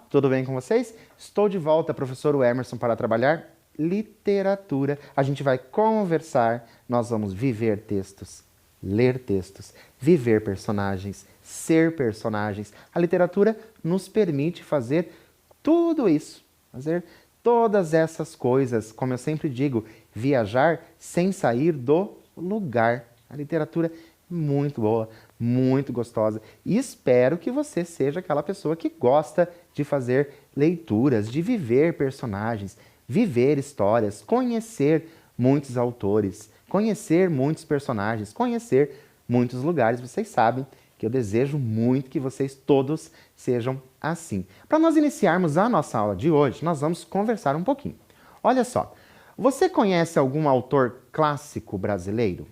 tudo bem com vocês? Estou de volta, professor Emerson, para trabalhar literatura. A gente vai conversar, nós vamos viver textos, ler textos, viver personagens, ser personagens. A literatura nos permite fazer tudo isso, fazer todas essas coisas, como eu sempre digo, viajar sem sair do lugar. A literatura é muito boa, muito gostosa e espero que você seja aquela pessoa que gosta de fazer leituras, de viver personagens, viver histórias, conhecer muitos autores, conhecer muitos personagens, conhecer muitos lugares. Vocês sabem que eu desejo muito que vocês todos sejam assim. Para nós iniciarmos a nossa aula de hoje, nós vamos conversar um pouquinho. Olha só, você conhece algum autor clássico brasileiro?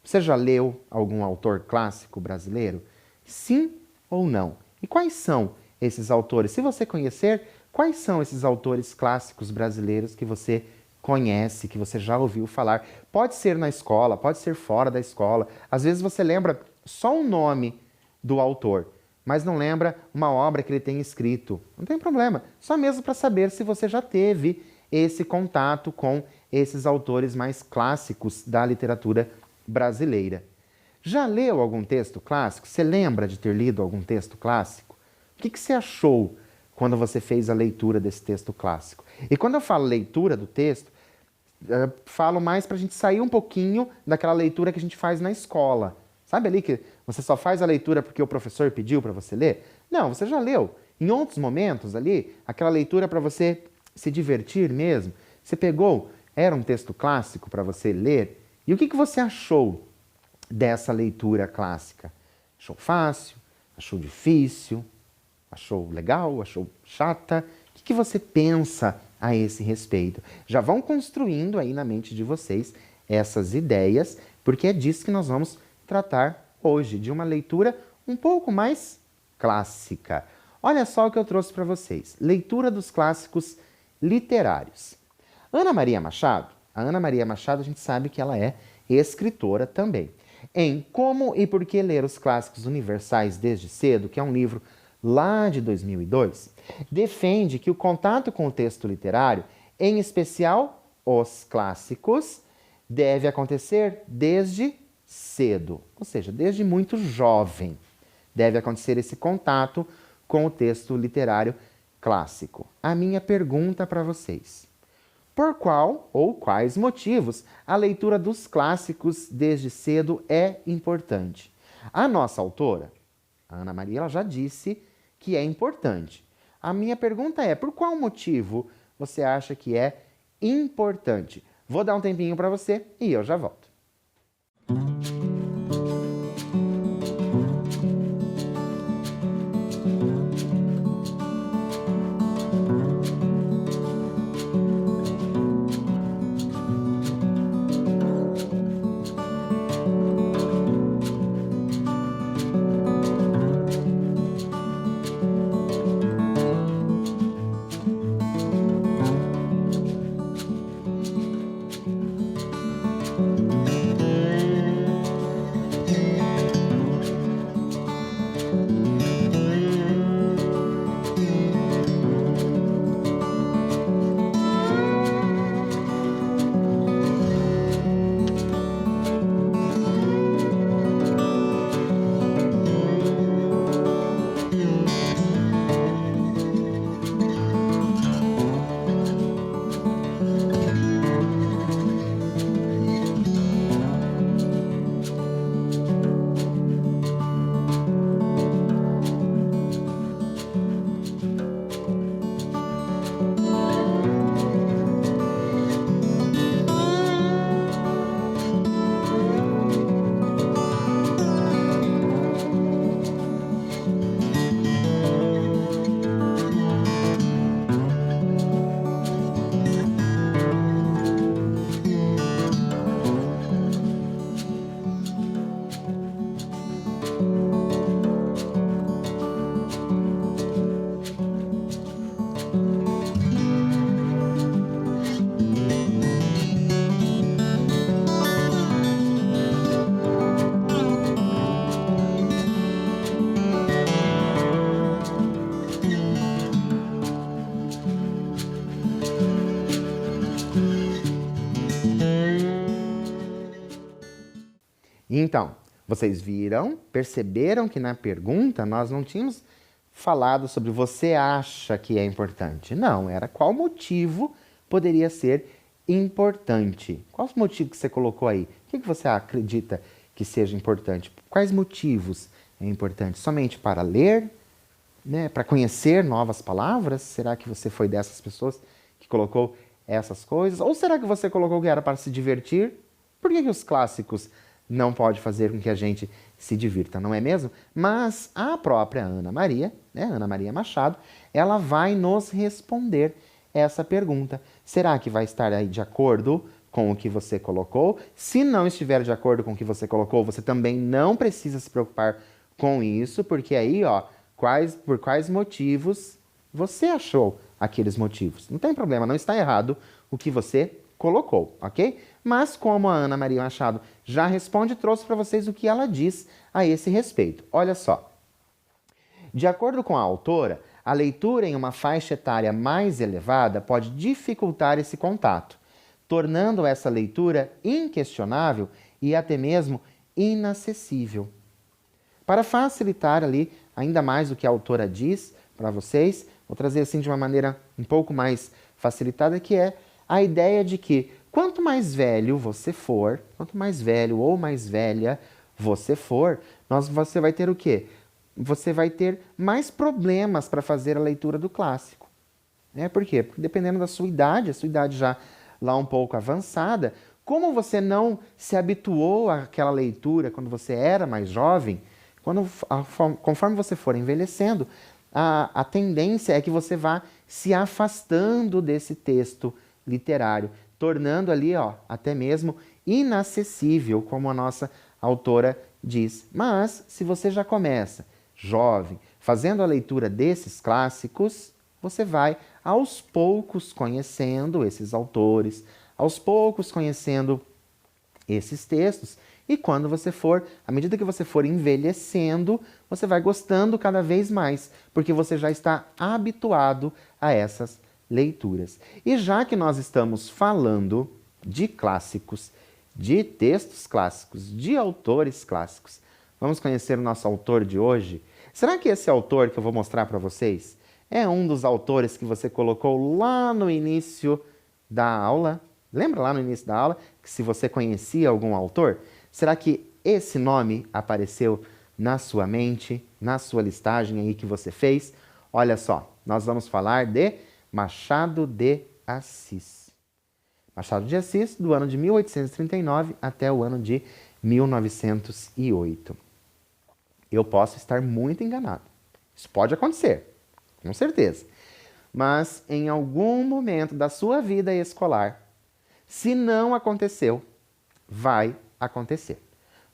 Você já leu algum autor clássico brasileiro? Sim ou não? E quais são esses autores? Se você conhecer, quais são esses autores clássicos brasileiros que você conhece, que você já ouviu falar? Pode ser na escola, pode ser fora da escola. Às vezes você lembra só o nome do autor, mas não lembra uma obra que ele tem escrito. Não tem problema, só mesmo para saber se você já teve esse contato com esses autores mais clássicos da literatura brasileira. Já leu algum texto clássico? Você lembra de ter lido algum texto clássico? O que você achou quando você fez a leitura desse texto clássico? E quando eu falo leitura do texto, eu falo mais para a gente sair um pouquinho daquela leitura que a gente faz na escola. Sabe ali que você só faz a leitura porque o professor pediu para você ler? Não, você já leu. Em outros momentos ali, aquela leitura para você se divertir mesmo. Você pegou, era um texto clássico para você ler. E o que você achou dessa leitura clássica? Achou fácil? Achou difícil? Achou legal? Achou chata? O que você pensa a esse respeito? Já vão construindo aí na mente de vocês essas ideias, porque é disso que nós vamos tratar hoje, de uma leitura um pouco mais clássica. Olha só o que eu trouxe para vocês. Leitura dos clássicos literários. Ana Maria Machado, a Ana Maria Machado a gente sabe que ela é escritora também. Em Como e Por que Ler os Clássicos Universais Desde Cedo, que é um livro lá de 2002, defende que o contato com o texto literário, em especial os clássicos, deve acontecer desde cedo, ou seja, desde muito jovem. Deve acontecer esse contato com o texto literário clássico. A minha pergunta para vocês: por qual ou quais motivos a leitura dos clássicos desde cedo é importante? A nossa autora, a Ana Maria, ela já disse que é importante. A minha pergunta é: por qual motivo você acha que é importante? Vou dar um tempinho para você e eu já volto. Então, vocês viram, perceberam que na pergunta nós não tínhamos falado sobre você acha que é importante. Não, era qual motivo poderia ser importante. Qual os motivos que você colocou aí? O que você acredita que seja importante? Quais motivos é importante? Somente para ler? Né? Para conhecer novas palavras? Será que você foi dessas pessoas que colocou essas coisas? Ou será que você colocou que era para se divertir? Por que os clássicos não podem fazer com que a gente se divirta, não é mesmo? Mas a própria Ana Maria, né, Ana Maria Machado, ela vai nos responder essa pergunta. Será que vai estar aí de acordo com o que você colocou? Se não estiver de acordo com o que você colocou, você também não precisa se preocupar com isso, porque aí, ó, por quais motivos você achou aqueles motivos. Não tem problema, não está errado o que você colocou, ok? Mas como a Ana Maria Machado já responde, trouxe para vocês o que ela diz a esse respeito. Olha só. De acordo com a autora, a leitura em uma faixa etária mais elevada pode dificultar esse contato, tornando essa leitura inquestionável e até mesmo inacessível. Para facilitar ali ainda mais o que a autora diz para vocês, vou trazer assim de uma maneira um pouco mais facilitada, que é a ideia de que quanto mais velho você for, quanto mais velho ou mais velha você for, você vai ter o quê? Você vai ter mais problemas para fazer a leitura do clássico. Por quê? Porque dependendo da sua idade, a sua idade já lá um pouco avançada, como você não se habituou àquela leitura quando você era mais jovem, conforme você for envelhecendo, a tendência é que você vá se afastando desse texto literário, tornando ali, ó, até mesmo inacessível, como a nossa autora diz. Mas, se você já começa jovem, fazendo a leitura desses clássicos, você vai aos poucos conhecendo esses autores, aos poucos conhecendo esses textos, e quando você for, à medida que você for envelhecendo, você vai gostando cada vez mais, porque você já está habituado a essas leituras. E já que nós estamos falando de clássicos, de textos clássicos, de autores clássicos, vamos conhecer o nosso autor de hoje? Será que esse autor que eu vou mostrar para vocês é um dos autores que você colocou lá no início da aula? Lembra lá no início da aula que se você conhecia algum autor? Será que esse nome apareceu na sua mente, na sua listagem aí que você fez? Olha só, nós vamos falar de Machado de Assis. Machado de Assis, do ano de 1839 até o ano de 1908. Eu posso estar muito enganado. Isso pode acontecer, com certeza. Mas em algum momento da sua vida escolar, se não aconteceu, vai acontecer.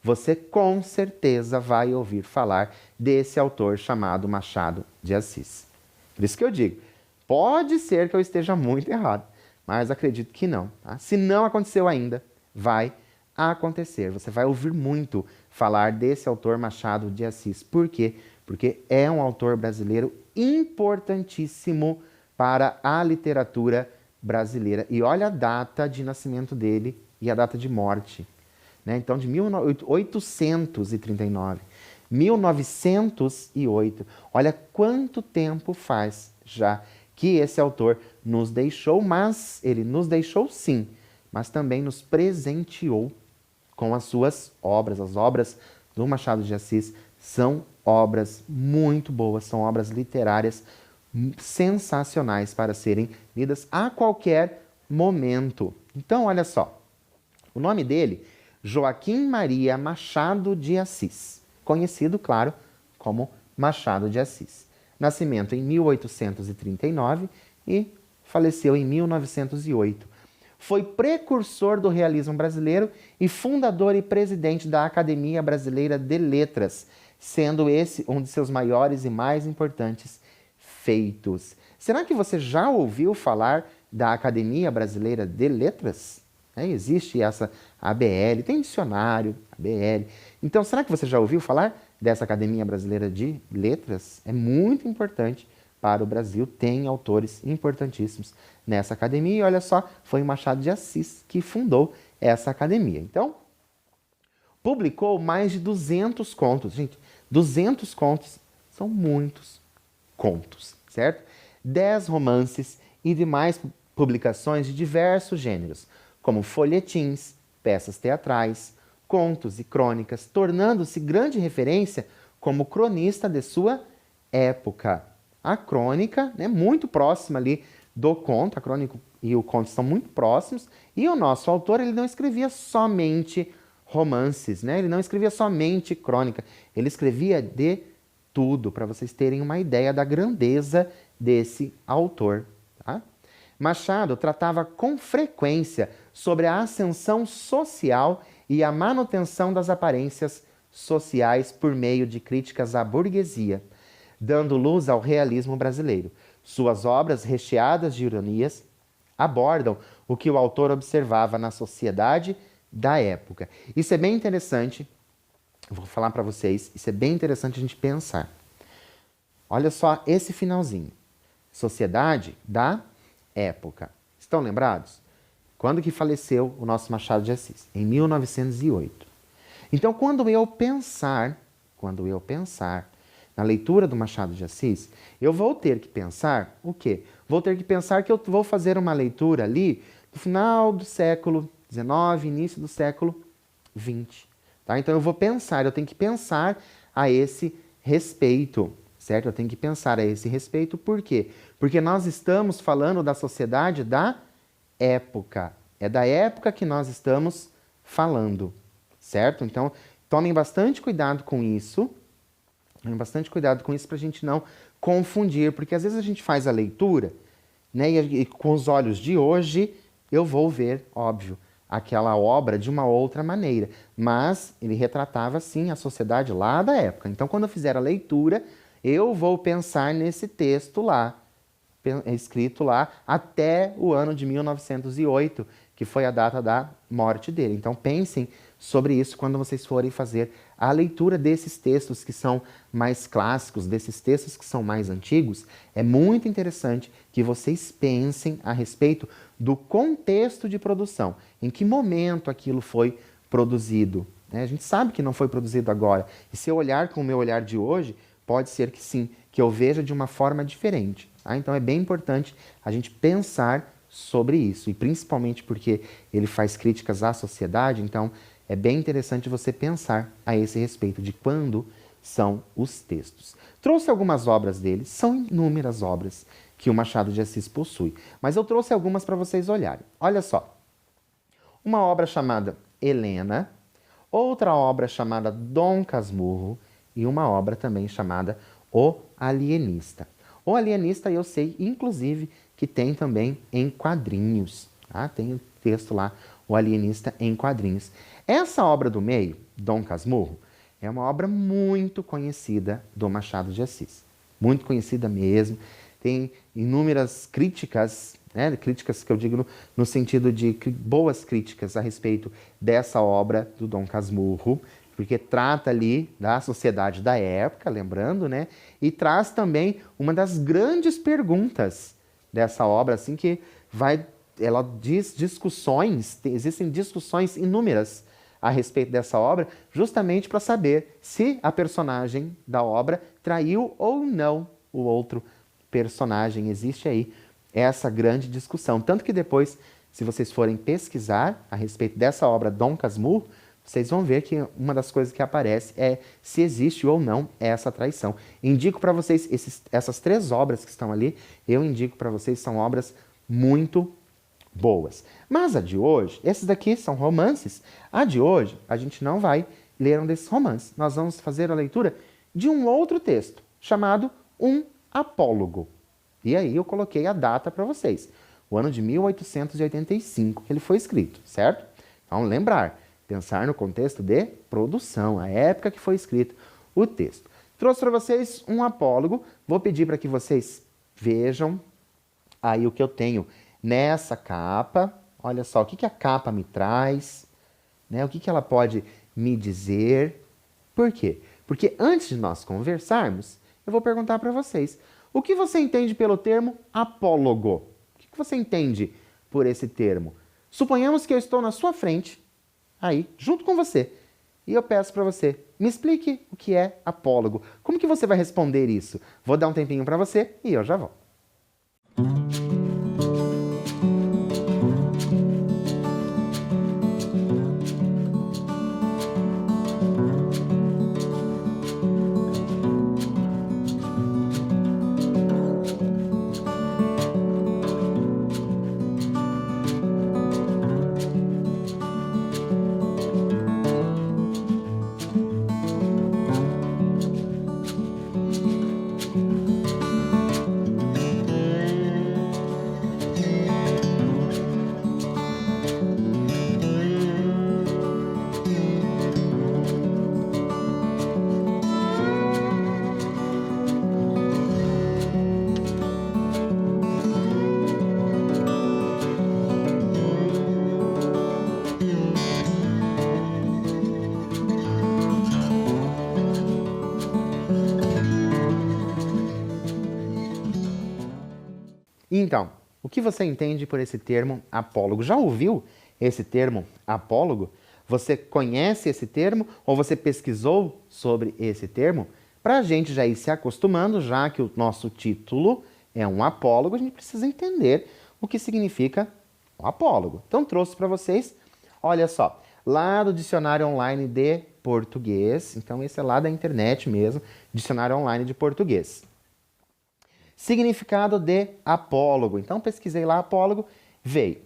Você com certeza vai ouvir falar desse autor chamado Machado de Assis. Por isso que eu digo, pode ser que eu esteja muito errado, mas acredito que não. Tá? Se não aconteceu ainda, vai acontecer. Você vai ouvir muito falar desse autor Machado de Assis. Por quê? Porque é um autor brasileiro importantíssimo para a literatura brasileira. E olha a data de nascimento dele e a data de morte. Então, de 1839, 1908. Olha quanto tempo faz já que esse autor nos deixou, mas ele nos deixou sim, mas também nos presenteou com as suas obras. As obras do Machado de Assis são obras muito boas, são obras literárias sensacionais para serem lidas a qualquer momento. Então, olha só, o nome dele, Joaquim Maria Machado de Assis, conhecido, claro, como Machado de Assis. Nascimento em 1839 e faleceu em 1908. Foi precursor do realismo brasileiro e fundador e presidente da Academia Brasileira de Letras, sendo esse um de seus maiores e mais importantes feitos. Será que você já ouviu falar da Academia Brasileira de Letras? Existe essa ABL, tem dicionário, ABL. Então, será que você já ouviu falar dessa Academia Brasileira de Letras? É muito importante para o Brasil, tem autores importantíssimos nessa academia. E olha só, foi o Machado de Assis que fundou essa academia. Então, Publicou mais de 200 contos. Gente, 200 contos são muitos contos, certo? 10 romances e demais publicações de diversos gêneros, como folhetins, peças teatrais, contos e crônicas, tornando-se grande referência como cronista de sua época. A crônica é muito próxima ali do conto, a crônica e o conto estão muito próximos, e o nosso autor ele não escrevia somente romances, né? Ele não escrevia somente crônica, ele escrevia de tudo, para vocês terem uma ideia da grandeza desse autor. Tá? Machado tratava com frequência sobre a ascensão social e a manutenção das aparências sociais por meio de críticas à burguesia, dando luz ao realismo brasileiro. Suas obras, recheadas de ironias, abordam o que o autor observava na sociedade da época. Isso é bem interessante, vou falar para vocês, isso é bem interessante a gente pensar. Olha só esse finalzinho. Sociedade da época. Estão lembrados? Quando que faleceu o nosso Machado de Assis? Em 1908. Então, quando eu pensar na leitura do Machado de Assis, eu vou ter que pensar o quê? Vou ter que pensar que eu vou fazer uma leitura ali no final do século XIX, início do século XX. Tá? Então, eu tenho que pensar a esse respeito, certo? Eu tenho que pensar a esse respeito, por quê? Porque nós estamos falando da sociedade da época. É da época que nós estamos falando, certo? Então, tomem bastante cuidado com isso. Tomem bastante cuidado com isso para a gente não confundir, porque às vezes a gente faz a leitura, né, e com os olhos de hoje eu vou ver, óbvio, aquela obra de uma outra maneira. Mas ele retratava, sim, a sociedade lá da época. Então, quando eu fizer a leitura, eu vou pensar nesse texto lá, escrito lá até o ano de 1908, que foi a data da morte dele. Então pensem sobre isso quando vocês forem fazer a leitura desses textos que são mais clássicos, desses textos que são mais antigos. É muito interessante que vocês pensem a respeito do contexto de produção, em que momento aquilo foi produzido. A gente sabe que não foi produzido agora, e se eu olhar com o meu olhar de hoje, pode ser que sim, que eu veja de uma forma diferente. Tá? Então é bem importante a gente pensar sobre isso, e principalmente porque ele faz críticas à sociedade, então é bem interessante você pensar a esse respeito de quando são os textos. Trouxe algumas obras dele, são inúmeras obras que o Machado de Assis possui, mas eu trouxe algumas para vocês olharem. Olha só, uma obra chamada Helena, outra obra chamada Dom Casmurro e uma obra também chamada O Alienista. O Alienista eu sei, inclusive, que tem também em quadrinhos. Tá? Tem o texto lá, O Alienista em quadrinhos. Essa obra do meio, Dom Casmurro, é uma obra muito conhecida do Machado de Assis. Muito conhecida mesmo. Tem inúmeras críticas, né? Críticas que eu digo no sentido de boas críticas a respeito dessa obra do Dom Casmurro, porque trata ali da sociedade da época, lembrando, né? E traz também uma das grandes perguntas dessa obra, assim, que ela diz discussões, existem discussões inúmeras a respeito dessa obra, justamente para saber se a personagem da obra traiu ou não o outro personagem. Existe aí essa grande discussão. Tanto que depois, se vocês forem pesquisar a respeito dessa obra Dom Casmurro, vocês vão ver que uma das coisas que aparece é se existe ou não essa traição. Indico para vocês essas 3 obras que estão ali, eu indico para vocês, são obras muito boas. Mas a de hoje, esses daqui são romances. A de hoje, a gente não vai ler um desses romances. Nós vamos fazer a leitura de um outro texto, chamado Um Apólogo. E aí eu coloquei a data para vocês. O ano de 1885 que ele foi escrito, certo? Então, lembrar, pensar no contexto de produção, a época que foi escrito o texto. Trouxe para vocês um apólogo. Vou pedir para que vocês vejam aí o que eu tenho nessa capa. Olha só, o que a capa me traz, né? O que ela pode me dizer. Por quê? Porque antes de nós conversarmos, eu vou perguntar para vocês, o que você entende pelo termo apólogo? O que você entende por esse termo? Suponhamos que eu estou na sua frente, aí, junto com você, E eu peço para você, me explique o que é apólogo. Como que você vai responder isso? Vou dar um tempinho para você e eu já volto. Então, o que você entende por esse termo apólogo? Já ouviu esse termo apólogo? Você conhece esse termo ou você pesquisou sobre esse termo? Para a gente já ir se acostumando, já que o nosso título é um apólogo, a gente precisa entender o que significa o apólogo. Então trouxe para vocês, olha só, lá do Dicionário Online de Português, então esse é lá da internet mesmo, Dicionário Online de Português. Significado de apólogo. Então pesquisei lá apólogo, veio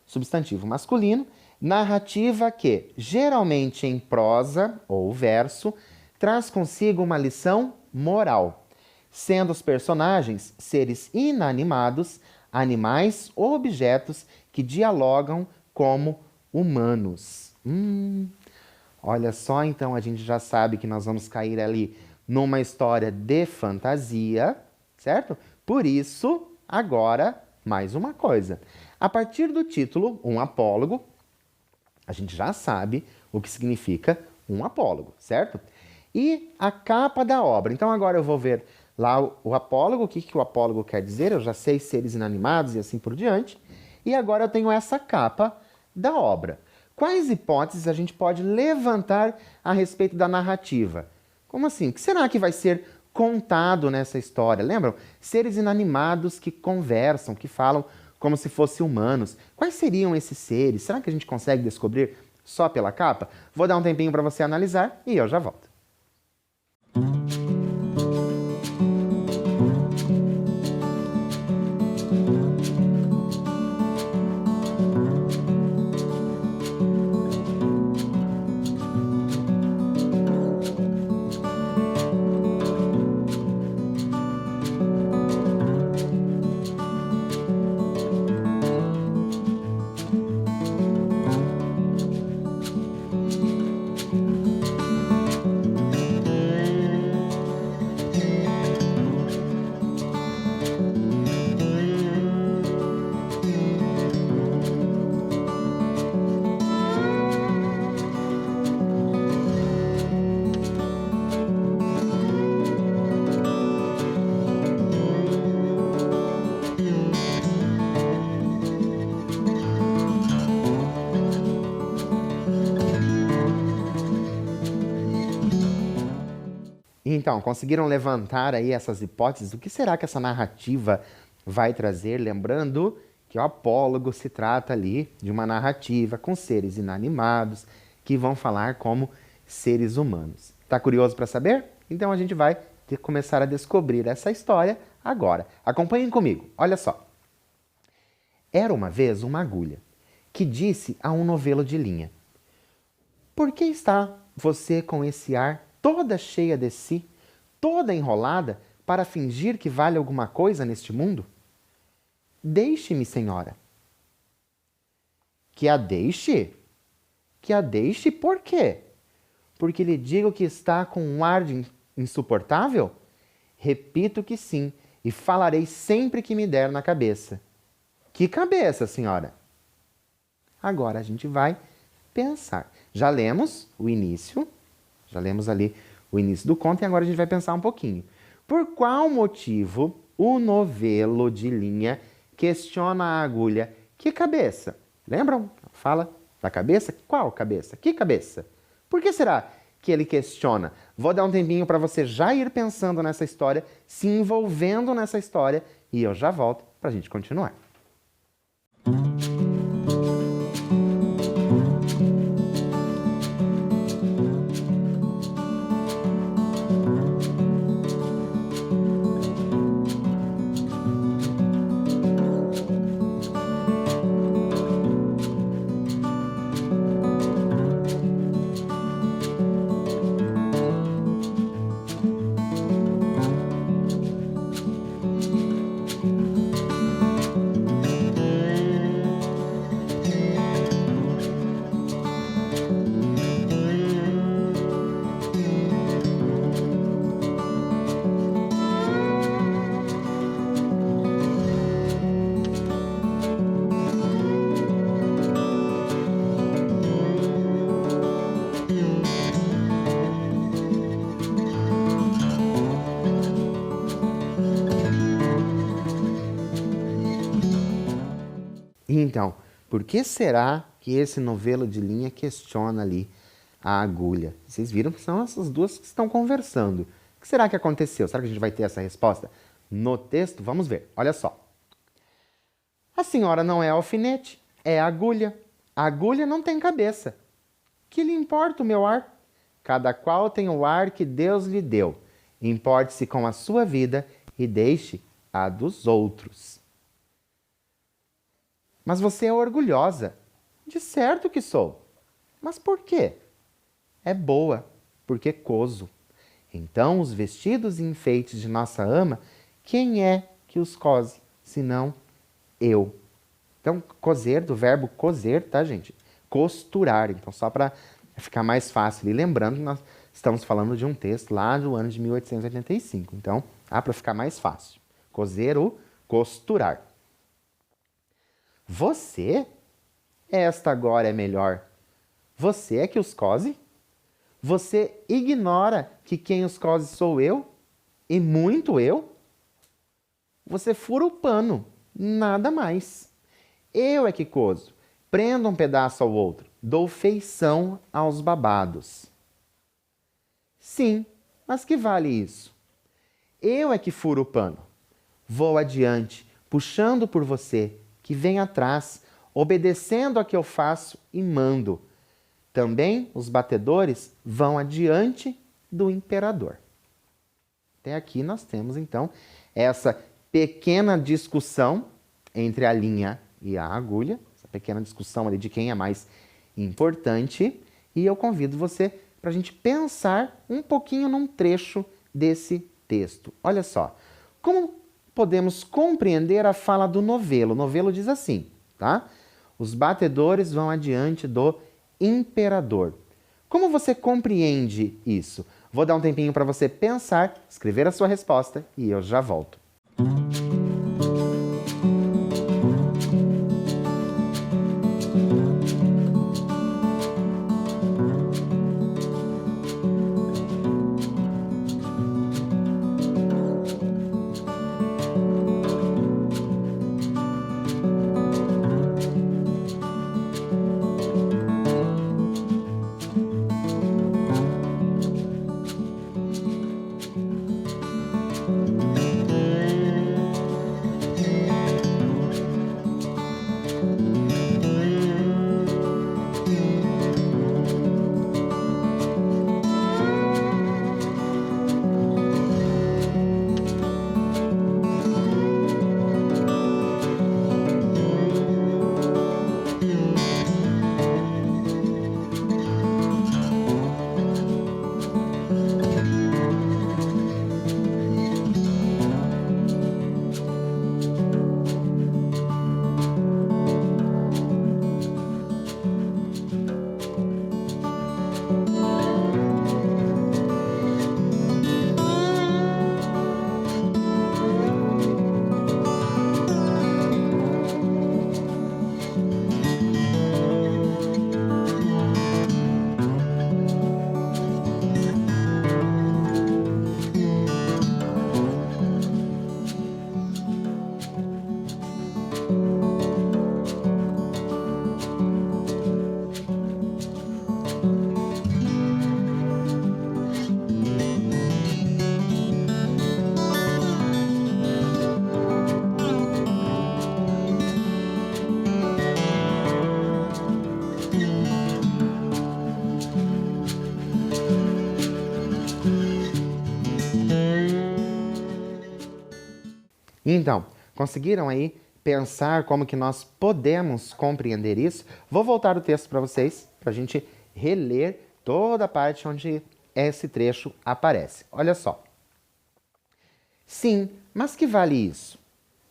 substantivo masculino, narrativa que, geralmente em prosa ou verso, traz consigo uma lição moral, sendo os personagens seres inanimados, animais ou objetos que dialogam como humanos. Olha só, então a gente já sabe que nós vamos cair ali numa história de fantasia, certo? Por isso, agora, mais uma coisa. A partir do título, um apólogo, a gente já sabe o que significa um apólogo, certo? E a capa da obra. Então agora eu vou ver lá o apólogo, o que o apólogo quer dizer, eu já sei seres inanimados e assim por diante. E agora eu tenho essa capa da obra. Quais hipóteses a gente pode levantar a respeito da narrativa? Como assim? O que será que vai ser contado nessa história? Lembram? Seres inanimados que conversam, que falam como se fossem humanos. Quais seriam esses seres? Será que a gente consegue descobrir só pela capa? Vou dar um tempinho para você analisar e eu já volto. Então, conseguiram levantar aí essas hipóteses? O que será que essa narrativa vai trazer? Lembrando que o apólogo se trata ali de uma narrativa com seres inanimados que vão falar como seres humanos. Tá curioso para saber? Então a gente vai começar a descobrir essa história agora. Acompanhem comigo, olha só. Era uma vez uma agulha que disse a um novelo de linha: "Por que está você com esse ar toda cheia de si, toda enrolada, para fingir que vale alguma coisa neste mundo? Deixe-me, senhora." "Que a deixe? Que a deixe por quê? Porque lhe digo que está com um ar de insuportável? Repito que sim, e falarei sempre que me der na cabeça." "Que cabeça, senhora?" Agora a gente vai pensar. Já lemos o início, já lemos ali o início do conto e agora a gente vai pensar um pouquinho. Por qual motivo o novelo de linha questiona a agulha? Que cabeça? Lembram? Fala da cabeça? Qual cabeça? Que cabeça? Por que será que ele questiona? Vou dar um tempinho para você já ir pensando nessa história, se envolvendo nessa história, e eu já volto para a gente continuar. Então, por que será que esse novelo de linha questiona ali a agulha? Vocês viram que são essas duas que estão conversando. O que será que aconteceu? Será que a gente vai ter essa resposta no texto? Vamos ver. Olha só. A senhora não é alfinete, é agulha. A agulha não tem cabeça. Que lhe importa o meu ar? Cada qual tem o ar que Deus lhe deu. Importe-se com a sua vida e deixe a dos outros. Mas você é orgulhosa. De certo que sou. Mas por quê? É boa, porque coso. Então os vestidos e enfeites de nossa ama, quem é que os cose, senão eu? Então, coser, do verbo coser, tá, gente? Costurar. Então, só para ficar mais fácil. E lembrando que nós estamos falando de um texto lá do ano de 1885. Então, para ficar mais fácil. Coser ou costurar. Você? Esta agora é melhor. Você é que os cose? Você ignora que quem os cose sou eu? E muito eu? Você fura o pano, nada mais. Eu é que coso, prendo um pedaço ao outro, dou feição aos babados. Sim, mas que vale isso? Eu é que furo o pano. Vou adiante, puxando por você, que vem atrás, obedecendo a que eu faço e mando. Também os batedores vão adiante do imperador. Até aqui nós temos, então, essa pequena discussão entre a linha e a agulha, essa pequena discussão ali de quem é mais importante, e eu convido você para a gente pensar um pouquinho num trecho desse texto. Olha só, como podemos compreender a fala do novelo? O novelo diz assim, tá? Os batedores vão adiante do imperador. Como você compreende isso? Vou dar um tempinho para você pensar, escrever a sua resposta e eu já volto. Então, conseguiram aí pensar como que nós podemos compreender isso? Vou voltar o texto para vocês, para a gente reler toda a parte onde esse trecho aparece. Olha só. Sim, mas que vale isso?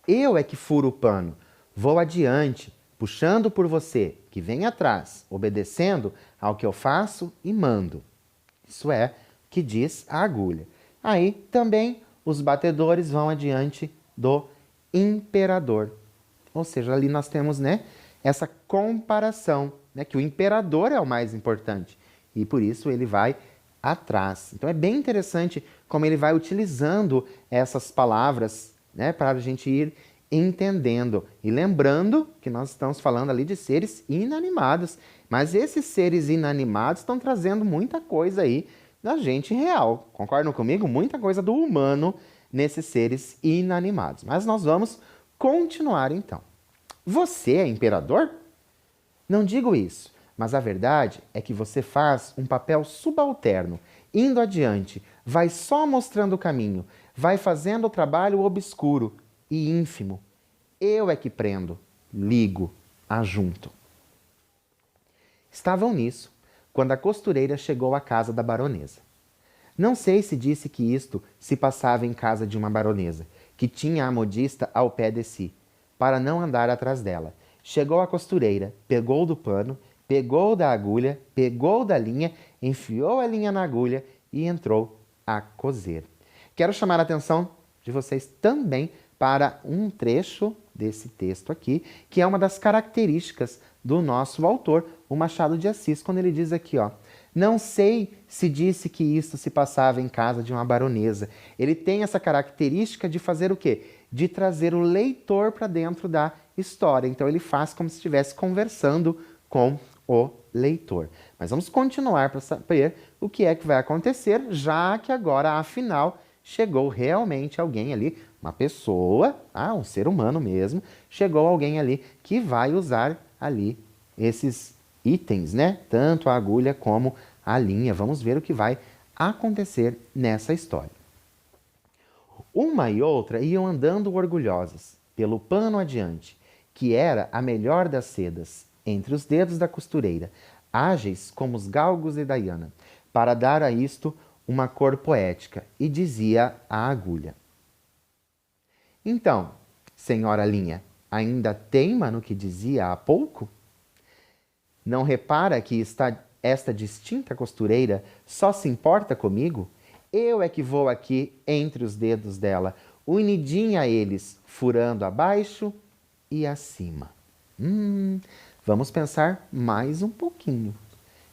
Eu é que furo o pano, vou adiante, puxando por você, que vem atrás, obedecendo ao que eu faço e mando. Isso é o que diz a agulha. Aí também os batedores vão adiante do imperador. Ou seja, ali nós temos, né, essa comparação, né, que o imperador é o mais importante e por isso ele vai atrás. Então é bem interessante como ele vai utilizando essas palavras, né, para a gente ir entendendo. E lembrando que nós estamos falando ali de seres inanimados, mas esses seres inanimados estão trazendo muita coisa aí da gente real. Concordam comigo? Muita coisa do humano nesses seres inanimados. Mas nós vamos continuar então. Você é imperador? Não digo isso, mas a verdade é que você faz um papel subalterno, indo adiante, vai só mostrando o caminho, vai fazendo o trabalho obscuro e ínfimo. Eu é que prendo, ligo, ajunto. Estavam nisso, quando a costureira chegou à casa da baronesa. Não sei se disse que isto se passava em casa de uma baronesa, que tinha a modista ao pé de si, para não andar atrás dela. Chegou a costureira, pegou do pano, pegou da agulha, pegou da linha, enfiou a linha na agulha e entrou a coser. Quero chamar a atenção de vocês também para um trecho desse texto aqui, que é uma das características do nosso autor, o Machado de Assis, quando ele diz aqui, ó, não sei se disse que isto se passava em casa de uma baronesa. Ele tem essa característica de fazer o quê? De trazer o leitor para dentro da história. Então ele faz como se estivesse conversando com o leitor. Mas vamos continuar para saber o que é que vai acontecer, já que agora, afinal, chegou realmente alguém ali, uma pessoa, um ser humano mesmo, chegou alguém ali que vai usar ali esses itens, né? Tanto a agulha como a linha. Vamos ver o que vai acontecer nessa história. Uma e outra iam andando orgulhosas, pelo pano adiante, que era a melhor das sedas, entre os dedos da costureira, ágeis como os galgos de Diana, para dar a isto uma cor poética, e dizia a agulha. Então, senhora linha, ainda teima no que dizia há pouco? Não repara que esta distinta costureira só se importa comigo? Eu é que vou aqui entre os dedos dela, unidinha a eles, furando abaixo e acima. Vamos pensar mais um pouquinho.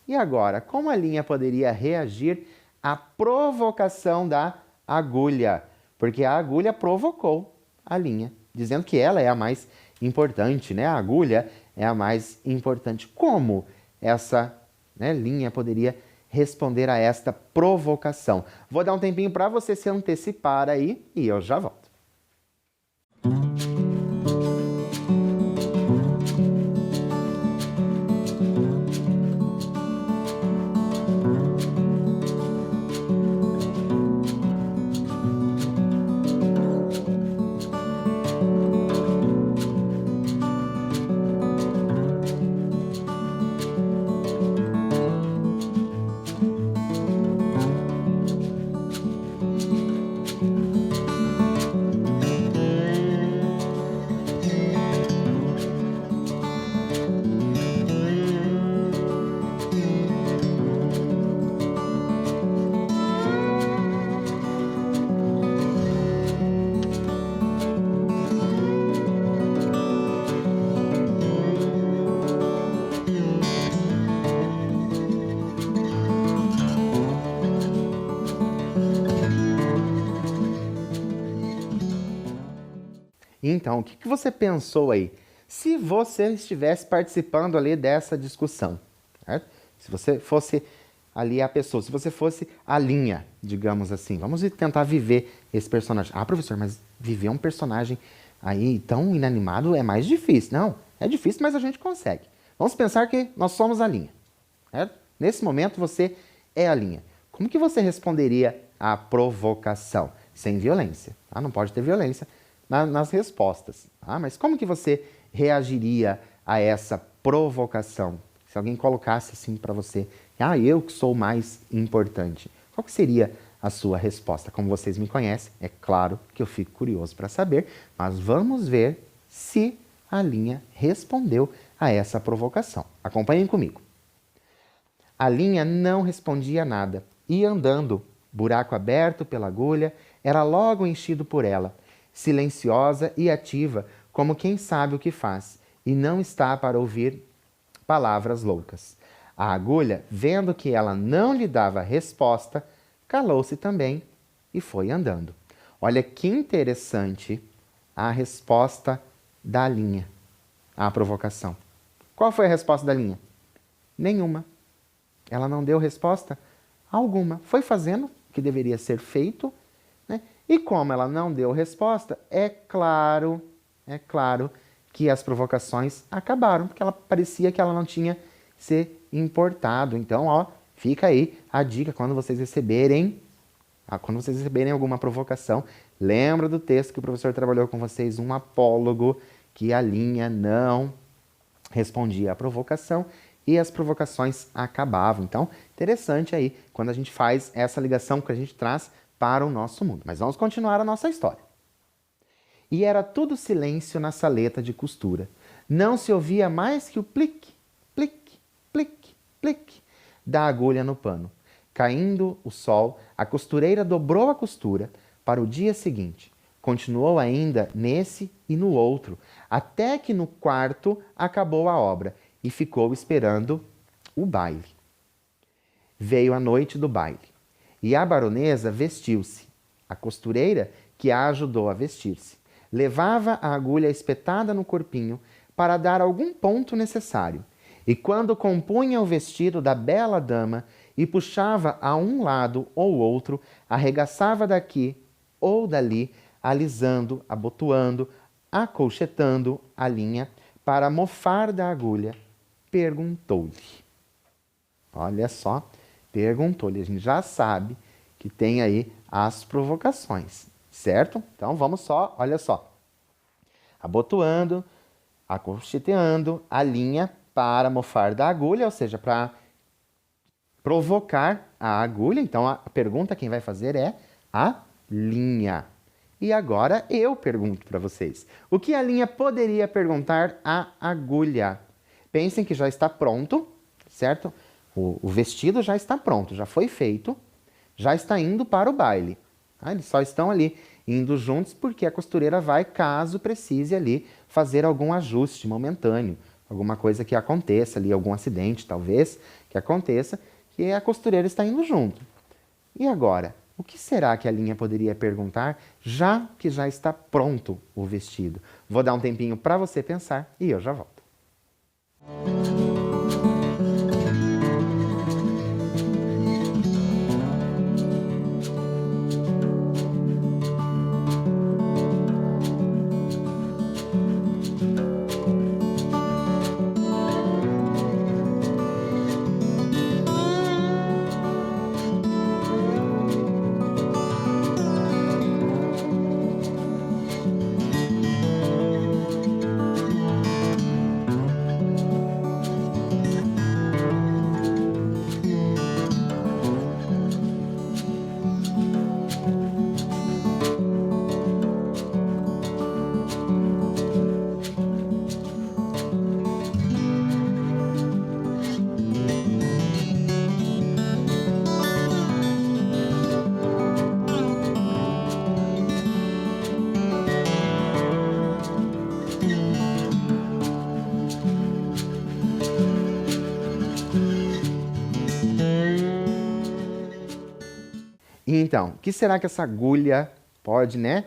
E agora, como a linha poderia reagir à provocação da agulha? Porque a agulha provocou a linha, dizendo que ela é a mais importante, né? A agulha é a mais importante. Como essa, né, linha poderia responder a esta provocação? Vou dar um tempinho para você se antecipar aí e eu já volto. Então, o que você pensou aí? Se você estivesse participando ali dessa discussão, certo? Se você fosse ali a pessoa, se você fosse a linha, digamos assim, vamos tentar viver esse personagem. Professor, mas viver um personagem aí tão inanimado é mais difícil. Não, é difícil, mas a gente consegue. Vamos pensar que nós somos a linha, certo? Nesse momento você é a linha. Como que você responderia à provocação? Sem violência, tá? Não pode ter violência nas respostas. Ah, mas como que você reagiria a essa provocação? Se alguém colocasse assim para você, ah, eu que sou mais importante. Qual que seria a sua resposta? Como vocês me conhecem, é claro que eu fico curioso para saber, mas vamos ver se a Linha respondeu a essa provocação. Acompanhem comigo. A Linha não respondia nada, ia andando, buraco aberto pela agulha, era logo enchido por ela, silenciosa e ativa, como quem sabe o que faz, e não está para ouvir palavras loucas. A agulha, vendo que ela não lhe dava resposta, calou-se também e foi andando. Olha que interessante a resposta da Linha à provocação. Qual foi a resposta da Linha? Nenhuma. Ela não deu resposta alguma. Foi fazendo o que deveria ser feito, né? E como ela não deu resposta, é claro que as provocações acabaram, porque ela parecia que ela não tinha se importado. Então, ó, fica aí a dica quando vocês receberem alguma provocação, lembra do texto que o professor trabalhou com vocês, um apólogo, que a Linha não respondia à provocação e as provocações acabavam. Então, interessante aí quando a gente faz essa ligação que a gente traz para o nosso mundo. Mas vamos continuar a nossa história. E era tudo silêncio na saleta de costura. Não se ouvia mais que o plique, plique, plique, plique da agulha no pano. Caindo o sol, a costureira dobrou a costura para o dia seguinte. Continuou ainda nesse e no outro, até que no quarto acabou a obra e ficou esperando o baile. Veio a noite do baile e a baronesa vestiu-se. A costureira, que a ajudou a vestir-se, levava a agulha espetada no corpinho para dar algum ponto necessário. E quando compunha o vestido da bela dama e puxava a um lado ou outro, arregaçava daqui ou dali, alisando, abotoando, acolchetando a linha para mofar da agulha, perguntou-lhe. Olha só, perguntou-lhe. A gente já sabe que tem aí as provocações, certo? Então vamos só, olha só. Abotoando, acolcheteando a linha para mofar da agulha, ou seja, para provocar a agulha. Então a pergunta quem vai fazer é a Linha. E agora eu pergunto para vocês. O que a Linha poderia perguntar à agulha? Pensem que já está pronto, certo? O vestido já está pronto, já foi feito, já está indo para o baile. Tá? Eles só estão ali indo juntos porque a costureira vai, caso precise ali, fazer algum ajuste momentâneo. Alguma coisa que aconteça ali, algum acidente talvez que aconteça, que a costureira está indo junto. E agora? O que será que a Linha poderia perguntar, já que já está pronto o vestido? Vou dar um tempinho para você pensar e eu já volto. Então, o que será que essa agulha pode, né,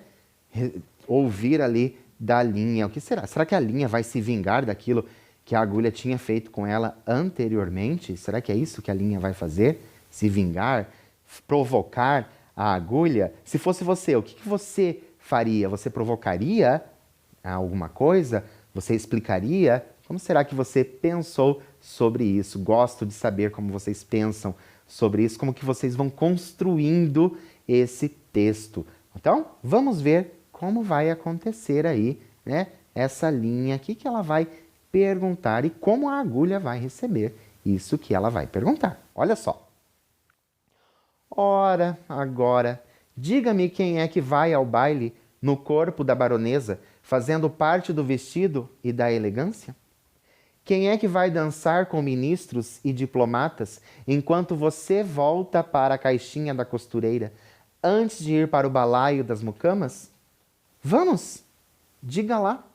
ouvir ali da Linha? O que será? Será que a Linha vai se vingar daquilo que a agulha tinha feito com ela anteriormente? Será que é isso que a Linha vai fazer? Se vingar? Provocar a agulha? Se fosse você, o que você faria? Você provocaria alguma coisa? Você explicaria? Como será que você pensou sobre isso? Gosto de saber como vocês pensam sobre isso, como que vocês vão construindo esse texto. Então, vamos ver como vai acontecer aí, né, essa linha aqui que ela vai perguntar e como a agulha vai receber isso que ela vai perguntar. Olha só. Ora, agora, diga-me quem é que vai ao baile no corpo da baronesa, fazendo parte do vestido e da elegância? Quem é que vai dançar com ministros e diplomatas enquanto você volta para a caixinha da costureira antes de ir para o balaio das mucamas? Vamos, diga lá.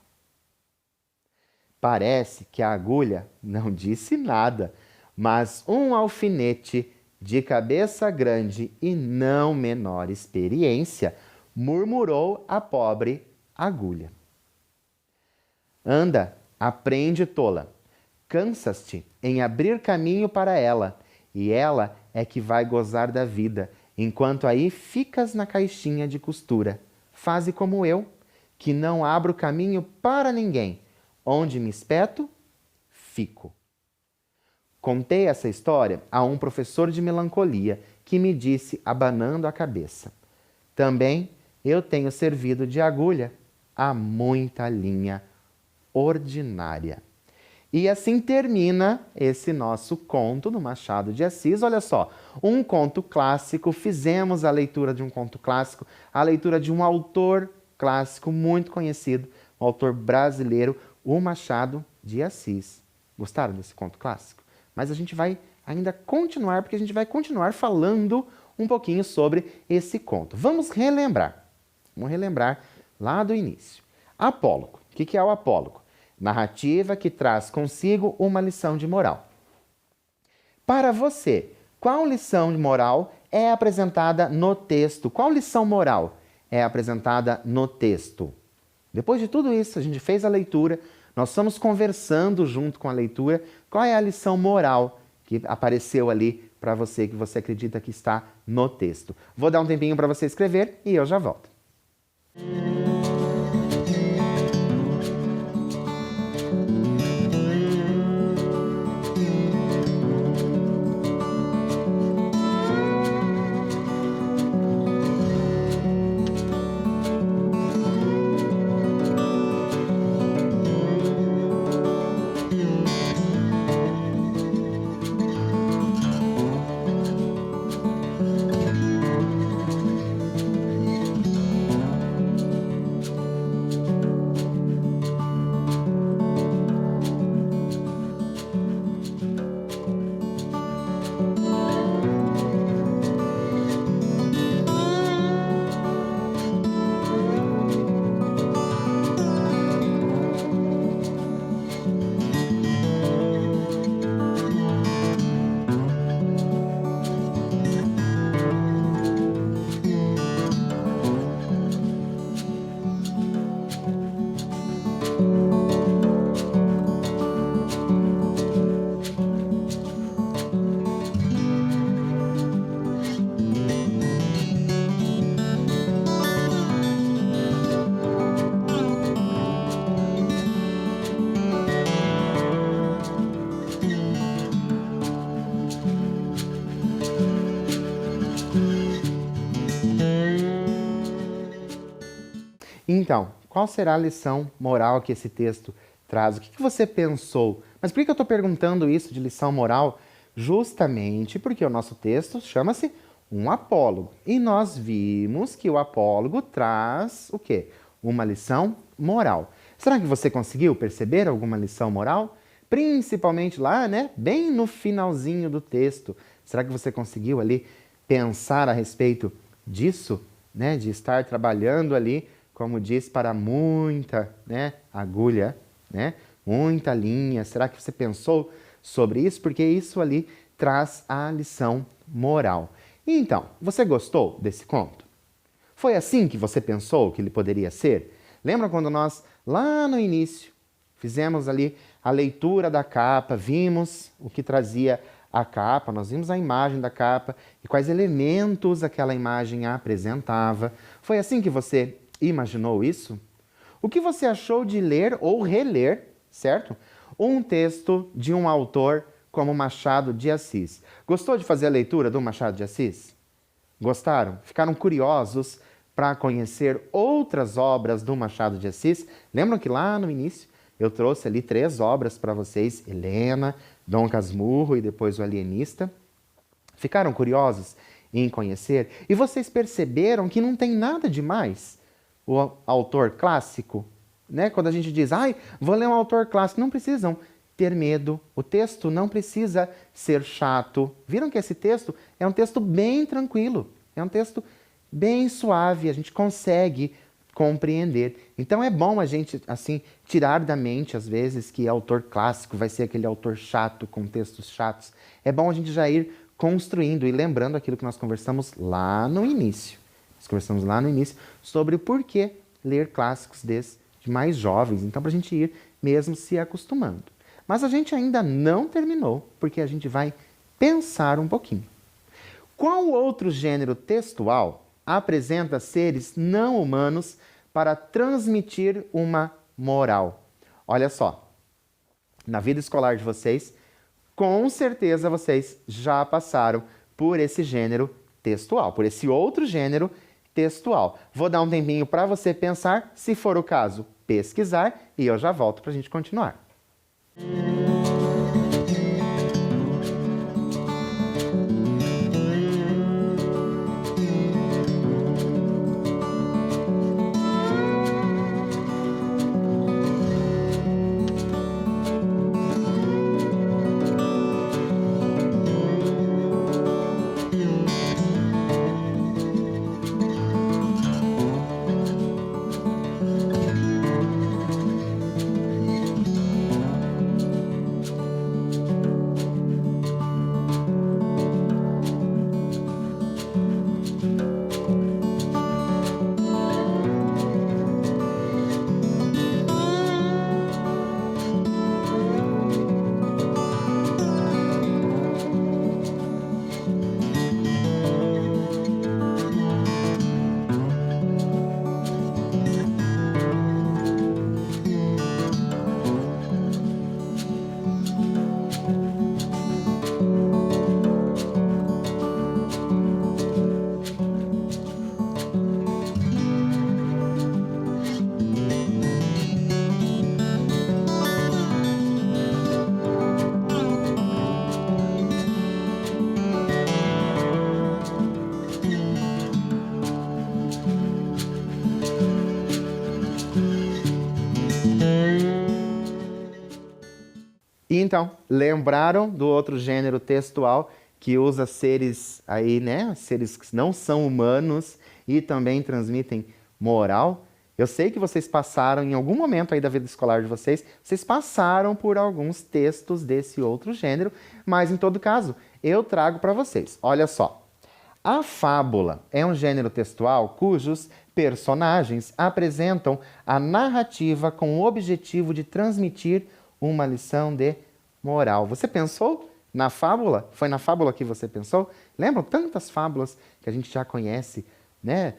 Parece que a agulha não disse nada, mas um alfinete de cabeça grande e não menor experiência murmurou a pobre agulha. Anda, aprende, tola. Cansas-te em abrir caminho para ela, e ela é que vai gozar da vida, enquanto aí ficas na caixinha de costura. Faze como eu, que não abro caminho para ninguém. Onde me espeto, fico. Contei essa história a um professor de melancolia que me disse, abanando a cabeça: também eu tenho servido de agulha a muita linha ordinária. E assim termina esse nosso conto do Machado de Assis. Olha só, um conto clássico, fizemos a leitura de um conto clássico, a leitura de um autor clássico muito conhecido, um autor brasileiro, o Machado de Assis. Gostaram desse conto clássico? Mas a gente vai ainda continuar, porque a gente vai continuar falando um pouquinho sobre esse conto. Vamos relembrar lá do início. Apólogo. O que é o apólogo? Narrativa que traz consigo uma lição de moral. Para você, qual lição de moral é apresentada no texto? Qual lição moral é apresentada no texto? Depois de tudo isso, a gente fez a leitura, nós estamos conversando junto com a leitura. Qual é a lição moral que apareceu ali para você, que você acredita que está no texto? Vou dar um tempinho para você escrever e eu já volto. Então, qual será a lição moral que esse texto traz? O que você pensou? Mas por que eu estou perguntando isso de lição moral? Justamente porque o nosso texto chama-se um apólogo. E nós vimos que o apólogo traz o quê? Uma lição moral. Será que você conseguiu perceber alguma lição moral? Principalmente lá, né? Bem no finalzinho do texto. Será que você conseguiu ali pensar a respeito disso? Né? De estar trabalhando ali, como diz, para muita, né, agulha, né, muita linha. Será que você pensou sobre isso? Porque isso ali traz a lição moral. Então, você gostou desse conto? Foi assim que você pensou que ele poderia ser? Lembra quando nós, lá no início, fizemos ali a leitura da capa, vimos o que trazia a capa, nós vimos a imagem da capa e quais elementos aquela imagem apresentava. Foi assim que você imaginou isso? O que você achou de ler ou reler, certo? Um texto de um autor como Machado de Assis. Gostou de fazer a leitura do Machado de Assis? Gostaram? Ficaram curiosos para conhecer outras obras do Machado de Assis. Lembram que lá no início eu trouxe ali 3 obras para vocês, Helena, Dom Casmurro e depois o Alienista. Ficaram curiosos em conhecer? E vocês perceberam que não tem nada demais o autor clássico? Né? Quando a gente diz, ai, vou ler um autor clássico, não precisam ter medo. O texto não precisa ser chato. Viram que esse texto é um texto bem tranquilo, é um texto bem suave, a gente consegue compreender. Então é bom a gente, assim, tirar da mente, às vezes, que autor clássico vai ser aquele autor chato, com textos chatos. É bom a gente já ir construindo e lembrando aquilo que nós conversamos lá no início. Nós conversamos lá no início sobre o porquê ler clássicos desde mais jovens. Então, para a gente ir mesmo se acostumando. Mas a gente ainda não terminou, porque a gente vai pensar um pouquinho. Qual outro gênero textual apresenta seres não humanos para transmitir uma moral? Olha só, na vida escolar de vocês, com certeza vocês já passaram por esse gênero textual, por esse outro gênero textual. Vou dar um tempinho para você pensar, se for o caso, pesquisar, e eu já volto para a gente continuar. E então, lembraram do outro gênero textual que usa seres aí, né? Seres que não são humanos e também transmitem moral? Eu sei que vocês passaram, em algum momento aí da vida escolar de vocês, vocês passaram por alguns textos desse outro gênero, mas em todo caso, eu trago para vocês. Olha só. A fábula é um gênero textual cujos personagens apresentam a narrativa com o objetivo de transmitir uma lição de moral. Você pensou na fábula? Foi na fábula que você pensou? Lembram tantas fábulas que a gente já conhece, né?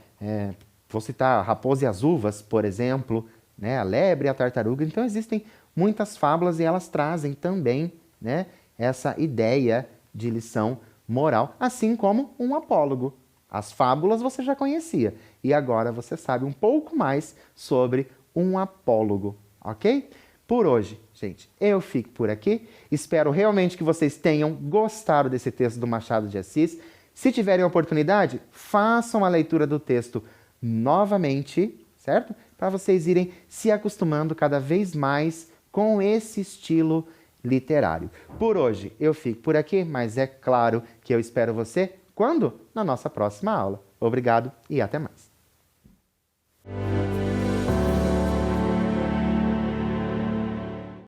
Vou citar a Raposa e as Uvas, por exemplo, né? A Lebre e a Tartaruga. Então existem muitas fábulas e elas trazem também, né, essa ideia de lição moral, assim como um apólogo. As fábulas você já conhecia e agora você sabe um pouco mais sobre um apólogo, ok? Por hoje, gente, eu fico por aqui. Espero realmente que vocês tenham gostado desse texto do Machado de Assis. Se tiverem oportunidade, façam a leitura do texto novamente, certo? Para vocês irem se acostumando cada vez mais com esse estilo literário. Por hoje, eu fico por aqui, mas é claro que eu espero você quando? Na nossa próxima aula. Obrigado e até mais.